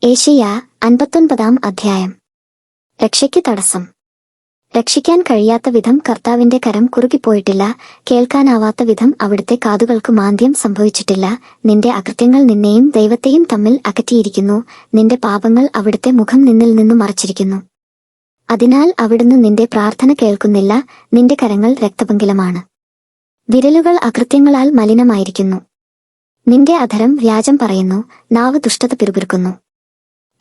ഏശയ്യാ 59 അധ്യായം. രക്ഷയ്ക്ക് തടസ്സം. രക്ഷിക്കാൻ കഴിയാത്ത വിധം കർത്താവിന്റെ കരം കുറുകിപ്പോയിട്ടില്ല, കേൾക്കാനാവാത്ത വിധം അവിടുത്തെ കാതുകൾക്ക് മാന്ദ്യം സംഭവിച്ചിട്ടില്ല. നിന്റെ അകൃത്യങ്ങൾ നിന്നെയും ദൈവത്തെയും തമ്മിൽ അകറ്റിയിരിക്കുന്നു, നിന്റെ പാപങ്ങൾ അവിടുത്തെ മുഖം നിന്നിൽ നിന്നു മറച്ചിരിക്കുന്നു. അതിനാൽ അവിടുന്ന് നിന്റെ പ്രാർത്ഥന കേൾക്കുന്നില്ല, നിന്റെ കരങ്ങൾ രക്തപങ്കിലമാണ്, വിരലുകൾ അകൃത്യങ്ങളാൽ മലിനമായിരിക്കുന്നു. നിന്റെ അധരം വ്യാജം പറയുന്നു, നാവ് ദുഷ്ടത പിറുപിറുക്കുന്നു.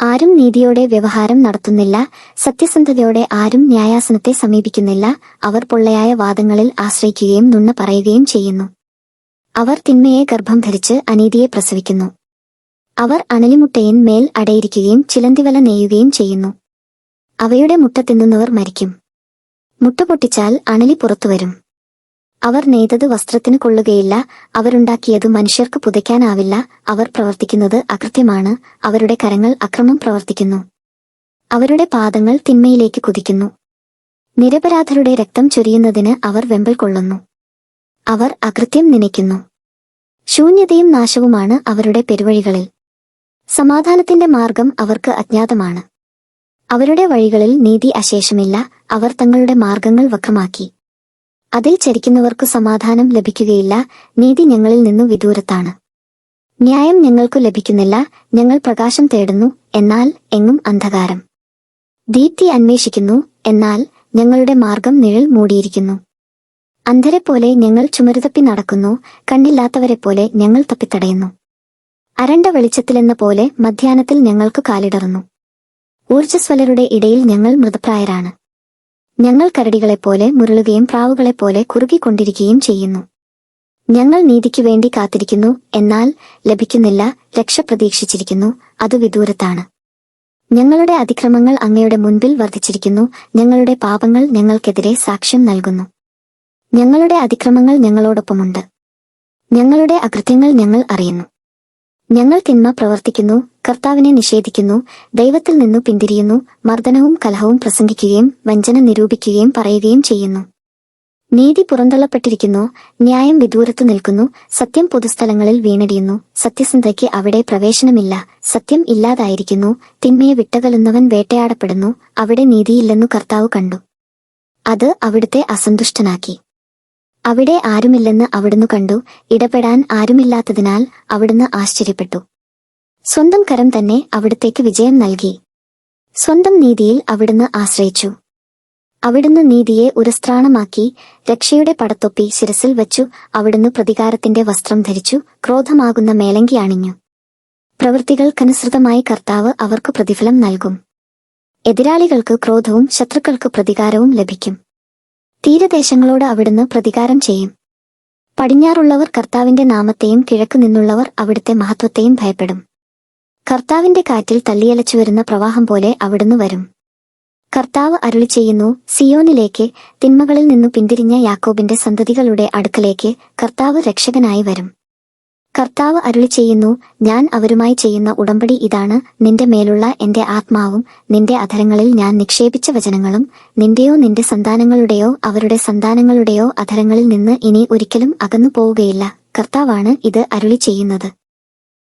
ആരും നീതിയോടെ വ്യവഹാരം നടത്തുന്നില്ല, സത്യസന്ധതയോടെ ആരും ന്യായാസനത്തെ സമീപിക്കുന്നില്ല. അവർ പൊള്ളയായ വാദങ്ങളിൽ ആശ്രയിക്കുകയും നുണ പറയുകയും ചെയ്യുന്നു. അവർ തിന്മയെ ഗർഭം ധരിച്ച് അനീതിയെ പ്രസവിക്കുന്നു. അവർ അണലിമുട്ടയിൻ മേൽ അടയിരിക്കുകയും ചിലന്തിവല നെയ്യുകയും ചെയ്യുന്നു. അവയുടെ മുട്ട തിന്നുന്നവർ മരിക്കും. മുട്ട പൊട്ടിച്ചാൽ അണലി പുറത്തുവരും. അവർ നെയ്തത് വസ്ത്രത്തിന് കൊള്ളുകയില്ല, അവരുണ്ടാക്കിയതു മനുഷ്യർക്ക് പുതയ്ക്കാനാവില്ല. അവർ പ്രവർത്തിക്കുന്നത് അകൃത്യമാണ്, അവരുടെ കരങ്ങൾ അക്രമം പ്രവർത്തിക്കുന്നു. അവരുടെ പാദങ്ങൾ തിന്മയിലേക്ക് കുതിക്കുന്നു. നിരപരാധരുടെ രക്തം ചൊരിയുന്നതിന് അവർ വെമ്പൽ കൊള്ളുന്നു. അവർ അകൃത്യം നനയ്ക്കുന്നു. ശൂന്യതയും നാശവുമാണ് അവരുടെ പെരുവഴികളിൽ. സമാധാനത്തിന്റെ മാർഗം അവർക്ക് അജ്ഞാതമാണ്. അവരുടെ വഴികളിൽ നീതി അശേഷമില്ല, അവർ തങ്ങളുടെ മാർഗങ്ങൾ വക്രമാക്കി. അതിൽ ചരിക്കുന്നവർക്കു സമാധാനം ലഭിക്കുകയില്ല. നീതി ഞങ്ങളിൽ നിന്നു വിദൂരത്താണ്. ന്യായം ഞങ്ങൾക്കു ലഭിക്കുന്നില്ല. ഞങ്ങൾ പ്രകാശം തേടുന്നു, എന്നാൽ എങ്ങും അന്ധകാരം. ദീപ്തി അന്വേഷിക്കുന്നു, എന്നാൽ ഞങ്ങളുടെ മാർഗം നിഴൽ മൂടിയിരിക്കുന്നു. അന്ധരെപ്പോലെ ഞങ്ങൾ ചുമരുതപ്പി നടക്കുന്നു, കണ്ണില്ലാത്തവരെപ്പോലെ ഞങ്ങൾ തപ്പിത്തടയുന്നു. അരണ്ട വെളിച്ചത്തിലെന്ന പോലെ മധ്യാഹ്നത്തിൽ ഞങ്ങൾക്ക് കാലിടറുന്നു. ഊർജ്ജസ്വലരുടെ ഇടയിൽ ഞങ്ങൾ മൃതപ്രായരാണ്. ഞങ്ങൾ കരടികളെപ്പോലെ മുരളുകയും പ്രാവുകളെപ്പോലെ കുറുകിക്കൊണ്ടിരിക്കുകയും ചെയ്യുന്നു. ഞങ്ങൾ നീതിക്കു വേണ്ടി കാത്തിരിക്കുന്നു, എന്നാൽ ലഭിക്കുന്നില്ല. രക്ഷ പ്രതീക്ഷിച്ചിരിക്കുന്നു, അത് വിദൂരത്താണ്. ഞങ്ങളുടെ അതിക്രമങ്ങൾ അങ്ങയുടെ മുൻപിൽ വർദ്ധിച്ചിരിക്കുന്നു, ഞങ്ങളുടെ പാപങ്ങൾ ഞങ്ങൾക്കെതിരെ സാക്ഷ്യം നൽകുന്നു. ഞങ്ങളുടെ അതിക്രമങ്ങൾ ഞങ്ങളോടൊപ്പമുണ്ട്, ഞങ്ങളുടെ അകൃത്യങ്ങൾ ഞങ്ങൾ അറിയുന്നു. ഞങ്ങൾ തിന്മ പ്രവർത്തിക്കുന്നു, കർത്താവിനെ നിഷേധിക്കുന്നു, ദൈവത്തിൽ നിന്നു പിന്തിരിയുന്നു, മർദ്ദനവും കലഹവും പ്രസംഗിക്കുകയും വഞ്ചന നിരൂപിക്കുകയും പറയുകയും ചെയ്യുന്നു. നീതി പുറന്തള്ളപ്പെട്ടിരിക്കുന്നു, ന്യായം വിദൂരത്തു നിൽക്കുന്നു, സത്യം പൊതുസ്ഥലങ്ങളിൽ വീണടിയുന്നു. സത്യസന്ധയ്ക്ക് അവിടെ പ്രവേശനമില്ല, സത്യം ഇല്ലാതായിരിക്കുന്നു. തിന്മയെ വിട്ടകലുന്നവൻ വേട്ടയാടപ്പെടുന്നു, അവിടെ നീതിയില്ലെന്നു കർത്താവ് കണ്ടു. അത് അവിടുത്തെ അസന്തുഷ്ടനാക്കി. അവിടെ ആരുമില്ലെന്ന് അവിടുന്ന് കണ്ടു, ഇടപെടാൻ ആരുമില്ലാത്തതിനാൽ അവിടുന്ന് ആശ്ചര്യപ്പെട്ടു. സ്വന്തം കരം തന്നെ അവിടുത്തേക്ക് വിജയം നൽകി. സ്വന്തം നീതിയിൽ അവിടുന്ന് ആശ്രയിച്ചു. അവിടുന്ന് നീതിയെ ഉരസ്ത്രാണമാക്കി, രക്ഷയുടെ പടത്തൊപ്പി ശിരസിൽ വച്ചു. അവിടുന്ന് പ്രതികാരത്തിന്റെ വസ്ത്രം ധരിച്ചു, ക്രോധമാകുന്ന മേലങ്കി അണിഞ്ഞു. പ്രവൃത്തികൾക്കനുസൃതമായി കർത്താവ് അവർക്ക് പ്രതിഫലം നൽകും. എതിരാളികൾക്ക് ക്രോധവും ശത്രുക്കൾക്ക് പ്രതികാരവും ലഭിക്കും. തീരദേശങ്ങളോട് അവിടുന്ന് പ്രതികാരം ചെയ്യും. പടിഞ്ഞാറുള്ളവർ കർത്താവിന്റെ നാമത്തെയും കിഴക്ക് നിന്നുള്ളവർ അവിടുത്തെ മഹത്വത്തെയും ഭയപ്പെടും. കർത്താവിന്റെ കാറ്റിൽ തള്ളിയലച്ചുവരുന്ന പ്രവാഹം പോലെ അവിടുന്ന് വരും. കർത്താവ് അരുളി ചെയ്യുന്നു, സിയോനിലേക്ക്, തിന്മകളിൽ നിന്നു പിന്തിരിഞ്ഞ യാക്കോബിന്റെ സന്തതികളുടെ അടുക്കലേക്ക് കർത്താവ് രക്ഷകനായി വരും. കർത്താവ് അരുളി ചെയ്യുന്നു, ഞാൻ അവരുമായി ചെയ്യുന്ന ഉടമ്പടി ഇതാണ്. നിന്റെ മേലുള്ള എന്റെ ആത്മാവും നിന്റെ അധരങ്ങളിൽ ഞാൻ നിക്ഷേപിച്ച വചനങ്ങളും നിന്റെയോ നിന്റെ സന്താനങ്ങളുടെയോ അവരുടെ സന്താനങ്ങളുടെയോ അധരങ്ങളിൽ നിന്ന് ഇനി ഒരിക്കലും അകന്നു പോവുകയില്ല. കർത്താവാണ് ഇത് അരുളി ചെയ്യുന്നത്.